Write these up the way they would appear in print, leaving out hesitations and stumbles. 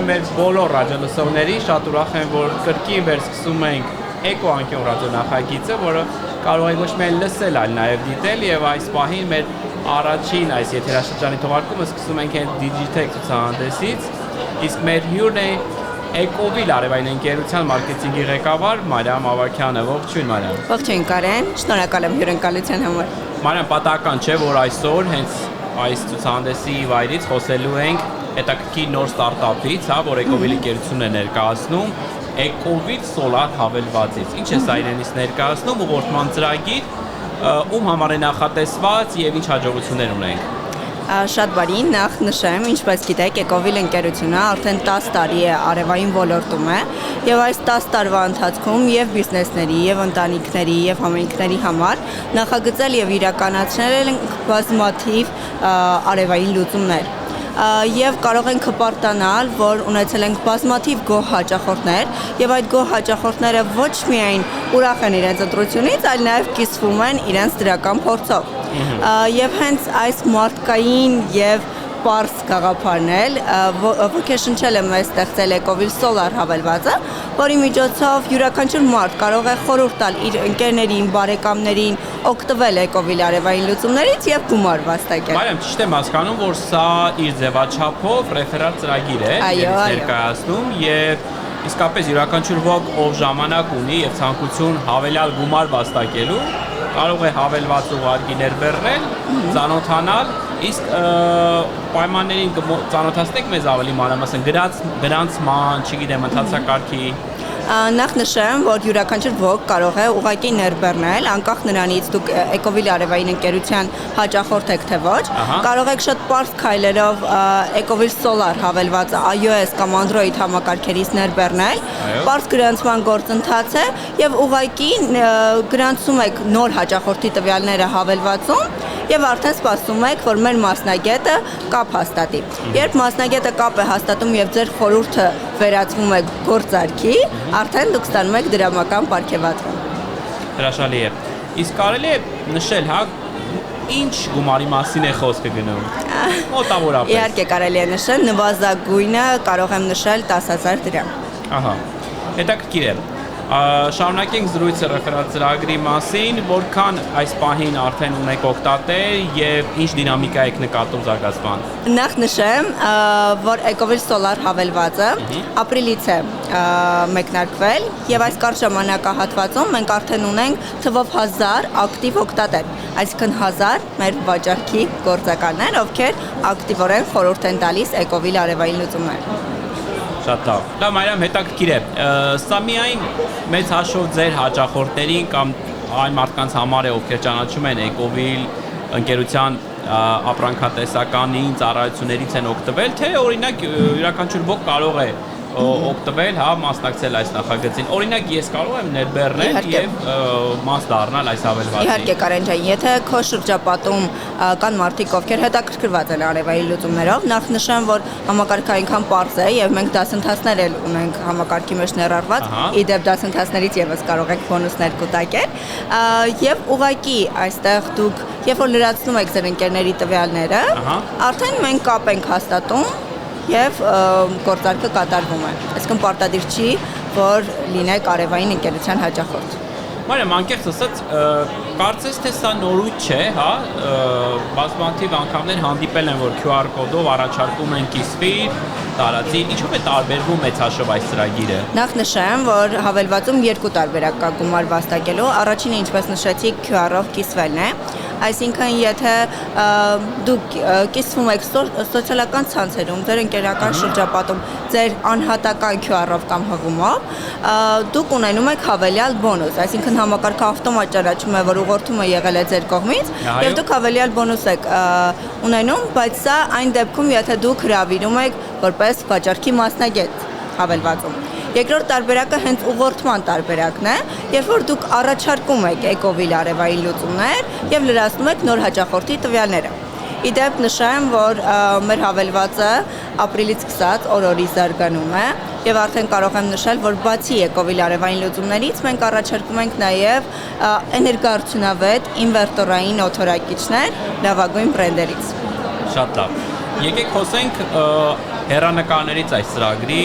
մեր բոլոր ռադիոլսողներին, շատ ուրախ եմ, որ կրկին վերսկսում ենք Էկո անկյուն ռադիոնախագիծը, որը կարող եք ոչ միայն լսել, այլ նաև դիտել, եւ այս պահին մեր առաջին այս եթերաշրջանի թողարկումը սկսում ենք հենց Digitech ցուցահանդեսից, իսկ մեր հյուրն է Էկովիլ արևային ընկերության մարքեթինգի ղեկավար Մարիամ Ավագյանը։ Ողջույն Մարիամ։ Ողջույն Կարեն, շնորհակալ եմ հյուրընկալության համար։ Մարիամ, պատահական չէ, որ այսօր հենց այս ցուցահանդեսի վայրից խոսելու ենք հետաքրքիր նոր ստարտափից, որ Էկովիլ ընկերությունն է ներկայացնում, Էկովիլ սոլար հավելվածից։ Ինչ է սա իրենից ներկայացնում, ուղղորդման ծրագիր, ում համար է նախատեսված եւ ինչ հաջողություններ ունենք։ Շատ բարի, նախ նշեմ, ինչպես գիտեք, Էկովիլ ընկերությունը արդեն 10 տարի է արևային ոլորտում է եւ այս 10 տարվա ընթացքում եւ բիզնեսների, եւ ընտանիքների, եւ համայնքների համար նախագծել եւ իրականացնել են բազմաթիվ արևային լուծումներ։ Եվ կարող ենք հպարտանալ, որ ունեցել ենք բազմաթիվ գոհ հաճախորդներ եւ այդ գոհ հաճախորդները ոչ միայն ուրախ են իրենց ընտրությունից, այլ նաեւ կիսվում են իրենց դրական փորձով։ Եվ հենց այս մարդկային եւ պարզ գաղափարն էլ ոգեշնչել է մեզ ստեղծել Էկովիլ սոլար հավելվածը, որի միջոցով յուրաքանչյուր մարդ կարող է խորհուրդ տալ իր ընկերներին, բարեկամներին օգտվել Էկովիլ արևային լուծումներից եւ գումար վաստակել։ Մարիամ, ճիշտ եմ հասկանում, որ սա իր ձևաչափով ռեֆերալ ծրագիր է, ներկայացնում եւ իսկապես յուրաքանչյուր ոք, ով ժամանակ ունի եւ ցանկություն հավելյալ գումար վաստակելու, կարող է հավելված ուղարկի ներբեռնել, ծանոթանալ, իսկ պայմաններին ծանոթացնեք մեզ ավելի մանրամասն գրանցման, չգիտեմ, ընթացակարգի։ Նախ նշեմ, որ յուրաքանչյուր ոք կարող է ուղղակի ներբեռնել, անկախ նրանից դուք Էկովիլ արևային ընկերության հաճախորդ եք թե ոչ, կարող եք շատ պարզ քայլերով Էկովիլ սոլար հավելվածը iOS կամ Android համակարգերից ներբեռնել, պարզ գրանցման գործընթաց է եւ ուղղակի գրանցում եք նոր հաճախորդի տվյալները հավելվածում եւ արդեն սպասում եք, որ մեր մասնագետը կապ հաստատի։ Երբ մասնագետը կապ է հաստատում եւ ձեր խորհուրդը վերածվում է գործարքի, արդեն դուք ստանում եք դրամական պարգևատրում։ Հրաշալի է։ Իսկ կարելի է նշել, ինչ գումարի մասին է խոսքը գնում։ Մոտավորապես։ Իհարկե կարելի է նշել, նվազագույնը կարող եմ նշել 10,000 դրամ։ Ահա։ Հետաքրքիր է։ Շարունակենք զրույցը ռեֆերալ ծրագրի մասին, որքան այս պահին արդեն ունեք օգտատեր եւ ինչ դինամիկա եք նկատում զարգացման։ Նախ նշեմ, որ Էկովիլ սոլար հավելվածը ապրիլից է մեկնարկվել եւ այս կարճ ժամանակահատվածում մենք արդեն ունենք թվով 1000 ակտիվ օգտատեր, այսինքն 1000 մեր վաճառքի գործականներ, ովքեր ակտիվորեն խորհուրդ են տալիս Էկովիլ արևային լուծումներ։ Շատ լավ։ Դա Մարիամ հետաքրքիր է։ Սա միայն մեծ հաշվով ձեր հաճախորդներին կամ այն մարդկանց համար է, ովքեր ճանաչում են Էկովիլ ընկերության ապրանքատեսականին, ծառայություններից են օգտվել, թե օրինակ յուրաքանչյուր ոք կարող է օգտվել, մասնակցել այս նախագծին։ Օրինակ ես կարող եմ ներբեռնել եւ մաս դառնալ այս հավելվածին։ Իհարկե Կարեն ջան, եթե քո շրջապատում կան մարդիկ, ովքեր հետաքրքրված են արևային լուծումներով, նախ նշեմ, որ համակարգը այնքան պարզ է եւ մենք դասընթացներ էլ ունենք համակարգի մեջ ներառված, իդեպ դասընթացներից եւս կարող եք բոնուսներ կուտակել, եւ ուղղակի այստեղ դուք երբ որ լրացնում եք ձեր ընկերների տվյալները, արդեն մենք կապ ենք հաստատում եւ գործարքը կատարվում է։ Այսինքն պարտադիր չի, որ լինեք արևային ընկերության հաճախորդ։ Մարիամ, անկեղծ ասած, կարծես թե սա նորույթ չէ, բազմաթիվ անգամներ հանդիպել են, որ QR կոդով առաջարկում են կիսվիր, տարածին, ինչով է տարբերվում մեծ հաշվով այս ծրագիրը։ Նախ նշեմ, որ հավելվածում երկու տարբերակ կա գումար վաստակելու, առաջինը ինչպես նշեցիք QR-ով կիսվելն է, այսինքն եթե դուք կիսվում եք սոցիալական ցանցերում, ձեր ընկերական շրջապատում, ձեր անհատական QR-ով կամ հղումով, դուք ունենում եք հավելյալ բոնուս, այսինքն համակարգը ավտոմատ ճանաչում է, որ ուղղորդումը եղել է ձեր կողմից, եւ դուք հավելյալ բոնուս եք ունենում, բայց սա այն դեպքում, եթե դուք հրավիրում եք որպես վաճառքի մասնագետ հավելվածում։ Երկրորդ տարբերակը հենց ուղղորդման տարբերակն է, երբ որ դուք առաջարկում եք Էկովիլ արևային լուծումներ եւ լրացնում եք նոր հաճախորդի տվյալները։ Իդեպ նշեմ, որ մեր հավելվածը ապրիլից սկսած օր-օրի զարգանում է եւ արդեն կարող եմ նշել, որ բացի Էկովիլ արևային լուծումներից մենք առաջարկում ենք նաեւ էներգոարդյունավետ ինվերտորային օդորակիչներ լավագույն բրենդերից։ Շատ լավ։ Եկեք խոսենք հեռանկարներից այս ծրագրի,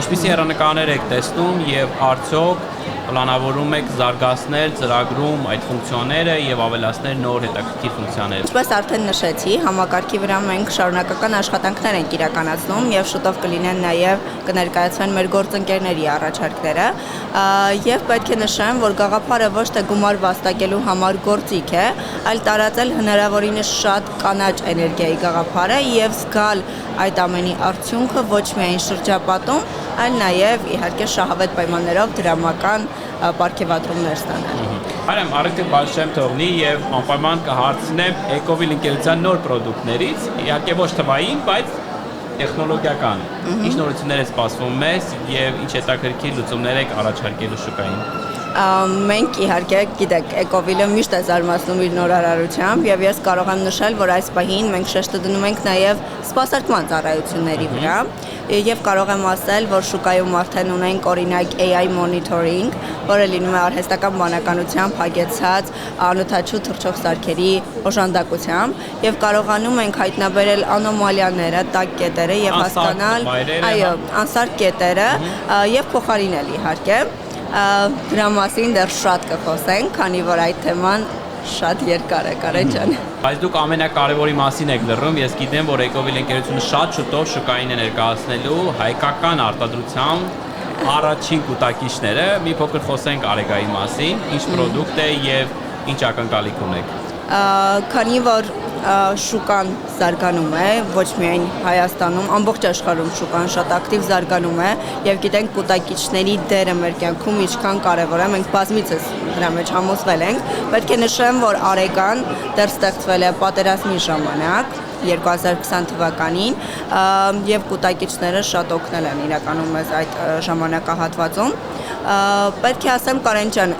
ինչպիսի հեռանկարներ եք տեսնում եւ արդյոք պլանավորում եք զարգացնել ծրագրում այդ ֆունկցիաները եւ ավելացնել նոր հետաքրքիր ֆունկցիաներ։ Ինչպես արդեն նշեցի, համակարգի վրա մենք շարունակական աշխատանքներ ենք իրականացնում եւ շուտով կլինեն նաեւ կներկայացվեն մեր գործընկերների առաջարկները եւ պետք է նշեմ, որ գաղափարը ոչ թե գումար վաստակելու համար գործիք է, այլ տարածել հնարավորինս շատ կանաչ էներգիայի գաղափարը եւ զգալ այդ ամենի արդյունքը ոչ միայն շրջապատում, այլ նաեւ իհարկե շահավետ պայմաններով դրամական պարգևատրումներ ստանալ։ Արամ առիթը բաց չեմ թողնի եւ անպայման կհարցնեմ Էկովիլ ընկերության նոր պրոդուկտներից, իհարկե ոչ թվային, բայց տեխնոլոգիական։ Ինչ նորություններ է սպասվում մեզ եւ ինչ հետաքրքիր լուծումներ եք առաջարկելու շուկային։ Մենք իհարկե գիտեք, Էկովիլը միշտ է զարմացնում իր նորարարությամբ եւ ես կարող եմ նշել, որ այս պահին մենք շեշտը դնում ենք նաեւ սպասարկման ծառայությունների վրա եւ կարող եմ ասել, որ շուկայում արդեն ունենք օրինակ AI monitoring, որը լինում է արհեստական բանականությամբ հագեցած անօթաչու թռչող սարքերի օժանդակությամբ եւ կարողանում ենք հայտնաբերել անոմալիաները, տաք կետերը եւ հասկանալ, այո, անսարք կետերը եւ փոխարինել իհարկե։ Դրա մասին դեռ շատ կխոսենք, քանի որ այդ թեման շատ երկար է, Կարեն ջան։ Բայց դուք ամենակարևորի մասին եք լռում, ես գիտեմ, որ Էկովիլ ընկերությունը շատ շուտով շուկային է ներկայացնելու հայկական արտադրության առաջին կուտակիչները։ Մի փոքր խոսենք Արեգայի մասին, ինչ պրոդուկտ է եւ ինչ ակնկալիք ունեք։ Քանի որ շուկան զարգանում է, ոչ միայն Հայաստանում, ամբողջ աշխարհում շուկան շատ ակտիվ զարգանում է եւ գիտենք կուտակիչների դերը մեր կյանքում ինչքան կարեւոր է, մենք բազմիցս դրա մեջ համոզվել ենք։ Պետք է նշեմ, որ Արեգան դեռ ստեղծվել է պատերազմի ժամանակ 2020 թվականին եւ կուտակիչները շատ օգնել են իրականում մեզ այդ ժամանակահատվածում։ Պետք է ասեմ, Կարեն ջան,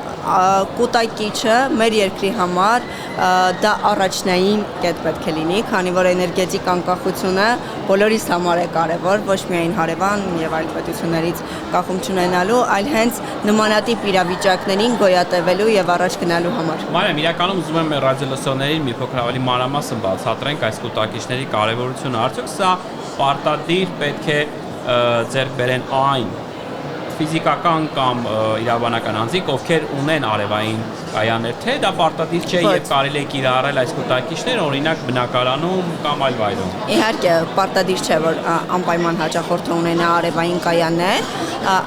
կուտակիչը մեր երկրի համար դա առաջնային կետ պետք է լինի, քանի որ էներգետիկ անկախությունը բոլորիս համար է կարևոր, ոչ միայն հարևան եւ այլ պետություններից կախում չունենալու, այլ հենց նմանատիպ իրավիճակներին գոյատևելու եւ առաջ գնալու համար։ Մարիամ, իրականում ուզում եմ ռադիոլսողներին մի փոքր ավելի մանրամասն բացատրենք այս կուտակիչների կարևորությունը։ Արդյոք սա պարտադիր պետք է ձեռք բերեն այն ֆիզիկական կամ իրավաբանական անձիկ, ովքեր ունեն արևային կայաններ, թե դա պարտադիր չէ եւ կարելի է կիրառել այս կուտակիչները, օրինակ բնակարանում կամ այլ վայրում։ Իհարկե, պարտադիր չէ, որ անպայման հաճախորդը ունենա արևային կայաններ,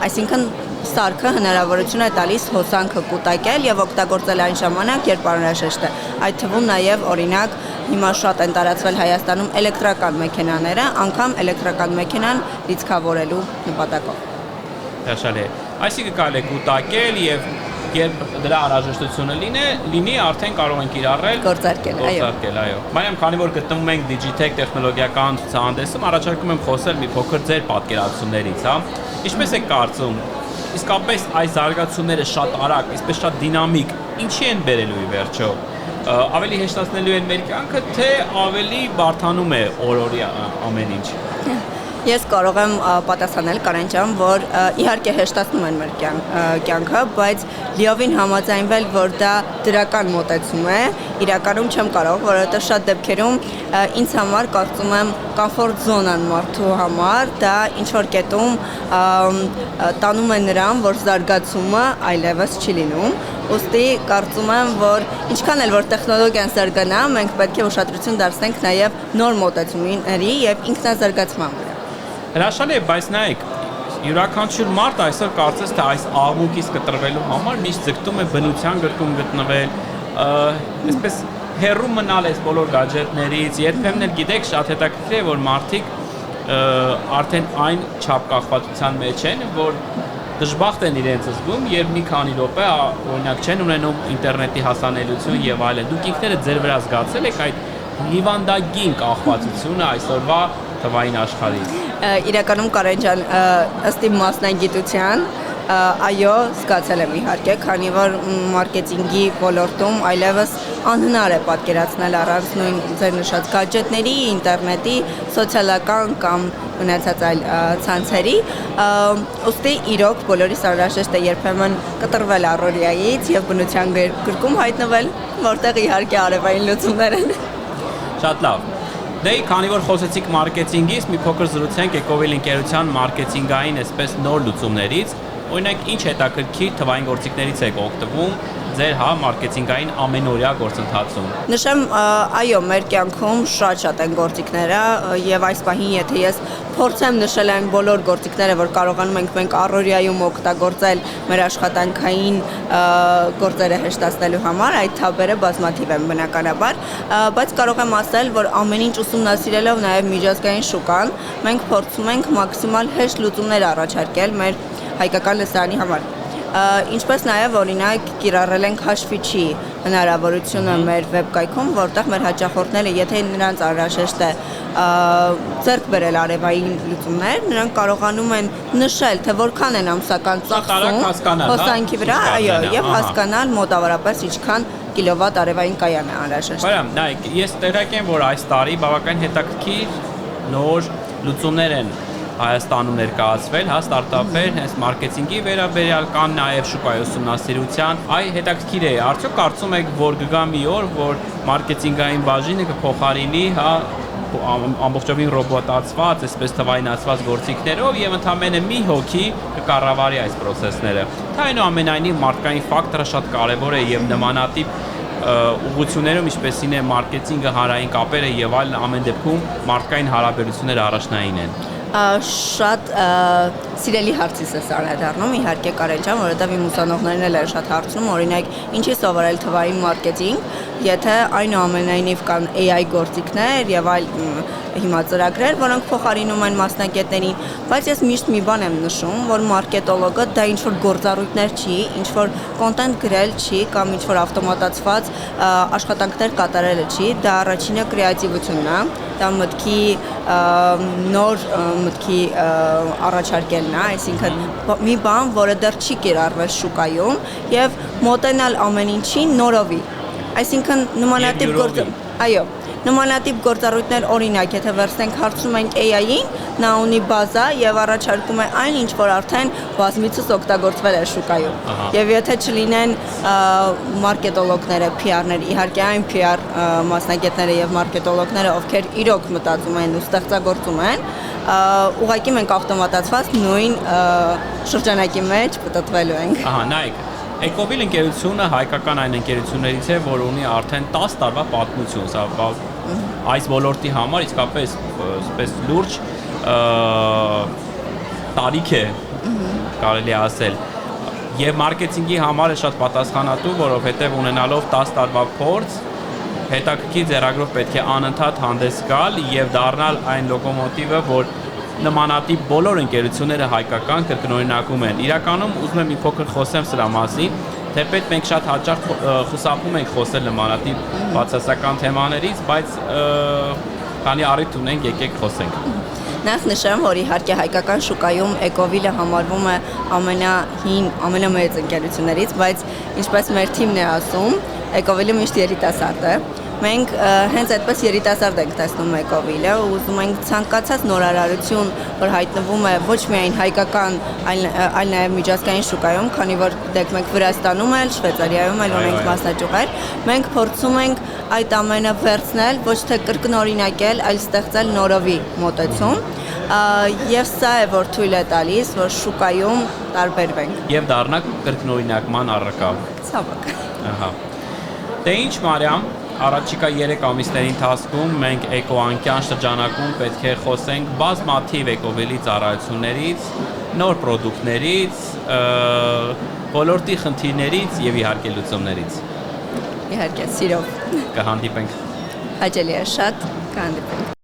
այսինքն սարքը հնարավորություն է տալիս հոսանքը կուտակել եւ օգտագործել այն ժամանակ, երբ անհրաժեշտ է։ Այդ թվում նաեւ օրինակ հիմա շատ են տարածվել Հայաստանում էլեկտրական մեքենաները, անգամ էլեկտրական մեքենան լիցքավորելու նպատակով։ Հաշալի է։ Այսինքն կարելի է կուտակել եւ երբ դրա անհրաժեշտությունը լինի, արդեն կարող են կիրառել գործարկել, այո։ Մարիամ, քանի որ գտնվում ենք Digitech տեխնոլոգիական ցուցահանդեսում, առաջարկում եմ խոսել մի փոքր ձեր պատկերացումներից, հա։ Ինչպես եք կարծում, իսկապես այս զարգացումները շատ արագ, այսպես շատ դինամիկ, ինչի են բերելու ի վերջո։ Ավելի հեշտացնելու են մեր կյանքը, թե ավելի բարդանում է օրորի ամեն ինչ։ Ես կարող եմ պատասխանել Կարեն ջան, որ իհարկե հեշտացնում են մեր կյանքը, բայց լիովին համաձայնվել, որ դա դրական մոտեցում է, իրականում չեմ կարող, որովհետև շատ դեպքերում ինձ համար կարծում եմ կոմֆորտ զոնան մարդու համար դա ինչ որ կետում տանում է նրան, որ զարգացումը այլևս չի լինում։ Ոստի կարծում եմ, որ ինչքան էլ որ տեխնոլոգիան զարգանա, մենք պետք է ուշադրություն դարձնենք նաև նոր մոտեցումների եւ ինքնազարգացման վրա։ Հրաշալի է, բայց նայեք, յուրաքանչյուր մարդ այսօր կարծես թե այս աղմուկից կտրվելու համար միշտ ձգտում է բնության գրկում գտնվել, այսպես հեռու մնալ այս բոլոր գadgetներից, երբեմն էլ գիտեք շատ հետաքրքիր է, որ մարդիկ արդեն այն չափ կախվածության մեջ են, որ դժբախտ են իրենց զգում, երբ մի քանի րոպե օրինակ չեն ունենում ինտերնետի հասանելիություն եւ այլն։ Դուք ինքներդ ձեր վրա զգացել եք այդ հիվանդագին կախվածությունը այսօրվա թվային աշխարհից։ Իրականում Կարեն ջան, ըստ իմ մասնագիտության, այո, զգացել եմ իհարկե, քանի որ մարքեթինգի ոլորտում այլևս անհնար է պատկերացնել առանց նույն ձեր նշած գadgetների, ինտերնետի, սոցիալական կամ մնացած այլ ցանցերի, ուստի իրոք բոլորիս անհրաժեշտ է երբեմն կտրվել առօրյայից եւ բնության գրկում հայտնվել, որտեղ իհարկե արևային լուծումներ են։ Շատ լավ։ Դե քանի որ խոսեցիք մարքեթինգից, մի փոքր զրուցենք Էկովիլ ընկերության մարքեթինգային այսպես նոր լուծումներից, օրինակ ինչ հետաքրքիր թվային գործիքներից եք օգտվում ձեր մարքեթինգային ամենօրյա գործընթացում։ Նշեմ, այո, մեր կյանքում շատ են գործիքները եւ այս պահին եթե ես փորձեմ նշել այն բոլոր գործիքները, որ կարողանում ենք մենք առօրյայում օգտագործել մեր աշխատանքային գործերը հեշտացնելու համար, այդ թաբերը բազմաթիվ են բնականաբար, բայց կարող եմ ասել, որ ամեն ինչ ուսումնասիրելով նաեւ միջազգային շուկան, մենք փորձում ենք մաքսիմալ հեշտ լուծումներ առաջարկել մեր հայկական լսարանի համար։ Ինչպես նաև օրինակ կիրառել ենք հաշվիչի հնարավորությունը մեր վեբկայքում, որտեղ մեր հաճախորդները, եթե նրանց անհրաժեշտ է ձեռք բերել արևային լուծումներ, նրանք կարողանում են նշել, թե որքան են ամսական ծախսում հոսանքի վրա, այո, եւ հասկանալ մոտավորապես ինչքան կիլովատ արևային կայան է անհրաժեշտ։ Բարամ, նայեք, ես տեղյակ եմ, որ այս տարի բավական հետաքրքիր նոր լուծումներ են Հայաստանում ներկայացվել, ստարտափեր, հենց մարքեթինգի վերաբերյալ կան նաև շուկայի ուսումնասիրության։ Այ հետաքրքիր է, արդյոք կարծում եք, որ կգա մի օր, որ մարքեթինգային բաժինը կփոխարինի ամբողջովին ռոբոտացված, այսպես թվայնացված գործիքներով եւ ընդամենը մի հոգի կկառավարի այս process-ները։ Դա այնուամենայնիվ մարդկային ֆակտորը շատ կարեւոր է եւ նմանատիպ ուղղություններում ինչպեսին է մարքեթինգը, հանրային կապերը եւ այլն ամեն դեպքում մարդկային հարաբերությունները առաջնային են։ Շատ սիրելի հարցից է անդրադառնում, իհարկե Կարեն ջան, որովհետև իմ ուսանողներն էլ են շատ հարցնում, օրինակ, ինչի սովորել թվային մարքեթինգ, եթե այնուամենայնիվ կան AI գործիքներ եւ այլ հիմա ծրագրեր, որոնք փոխարինում են մասնագետներին, բայց ես միշտ մի բան եմ նշում, որ մարքետոլոգը դա ինչ որ գործառույթներ չի, ինչ որ կոնտենտ գրել չի կամ ինչ որ ավտոմատացված աշխատանքներ կատարելը չի, դա առաջինը կրեատիվությունն է, դա մտքի նոր մտքի առաջարկելն է, այսինքն մի բան, որը դեռ չի կիրառվել շուկայում եւ մոտենալ ամեն ինչին նորովի։ Այսինքն նմանատիպ գործառույթներ օրինակ, եթե վերցնենք հարցնում ենք AI-ին, նա ունի բազա եւ առաջարկում է այն, ինչ որ արդեն բազմիցս օգտագործվել է շուկայում։ Եվ եթե չլինեն մարքետոլոգները, PR-ներ, իհարկե այն PR մասնագետները եւ մարքետոլոգները, ովքեր իրոք մտածում են ու ստեղծագործում են, ուղղակի մենք ավտոմատացված նույն շրջանակի մեջ պատտվելու ենք։ Նայեք, Էկովիլ ընկերությունը հայկական այն ընկերություններից է, որ ունի արդեն 10 տարվա պատմություն, սա այս ոլորտի համար իսկապես այսպես լուրջ տարիք է, կարելի ասել, եւ մարքեթինգի համար է շատ պատասխանատու, որովհետեւ ունենալով 10 տարվա փորձ, հետաքրքիր ձեռագրով պետք է անընդհատ հանդես գալ եւ դառնալ այն լոկոմոտիվը, որ նմանատիպ բոլոր ընկերությունները հայկական կրկնօրինակում են։ Իրականում ուզում եմ մի փոքր խոսեմ սրա մասին, թեպետ մենք շատ հաճախ խուսափում ենք խոսել նմանատիպ բացասական թեմաներից, բայց քանի առիթ ունենք, եկեք խոսենք։ Նախ նշեմ, որ իհարկե հայկական շուկայում Էկովիլը համարվում է ամենահին, ամենամեծ ընկերություններից, բայց ինչպես մեր թիմն է ասում, Էկովիլը միշտ երիտասարդ է։ Մենք հենց այդպես երիտասարդ ենք տեսնում Էկովիլը, ուզում ենք ցանկացած նորարարություն, որ հայտնվում է ոչ միայն հայկական, այլ նաև միջազգային շուկայում, քանի որ դեք մենք Վրաստանում էլ, Շվեյցարիայում էլ ունենք մասնաճյուղեր, մենք փորձում ենք այդ ամենը վերցնել, ոչ թե կրկնօրինակել, այլ ստեղծել նորովի մոտեցում, եւ սա է որ թույլ է տալիս, որ շուկայում տարբերվենք։ Եվ դառնանք կրկնօրինակման առարկա։ Ցավոք։ Դե ինչ Մարիամ, առաջիկա 3 ամիսների ընթացքում մենք էկոանկյան շրջանակում պետք է խոսենք բազմաթիվ Էկովիլի ծառայություններից, նոր պրոդուկտներից, ոլորտի խնդիրներից եւ իհարկե լուծումներից։ Իհարկե, սիրով։ Կհանդիպենք։ Հաճելի է շատ, կհանդիպենք։